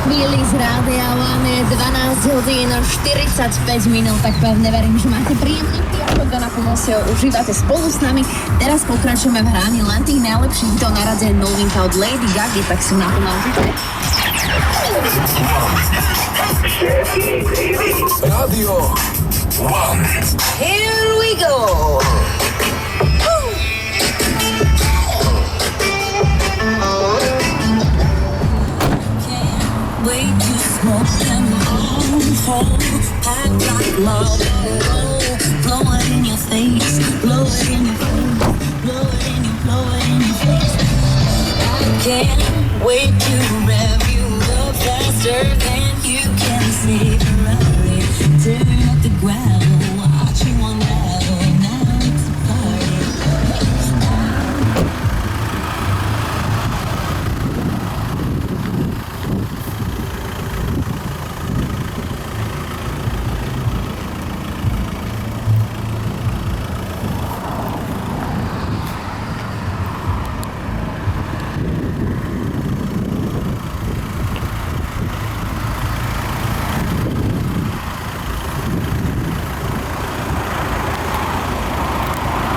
chvíli z Rádia One, 12 hodín 45 minút, tak pevne verím, že máte príjemný piatok a naplno si ho užívate spolu s nami. Teraz pokračujeme v hraní len tých najlepších hitov na rade, novinka od Lady Gaga, tak si naplno užite. Radio One. Here we go! Way too smoke them all whole, packed like Marlboro. Blow it in your face, blow it in your face, blow it in your face. I can't wait to rev you up faster than you can see. Turn up the ground.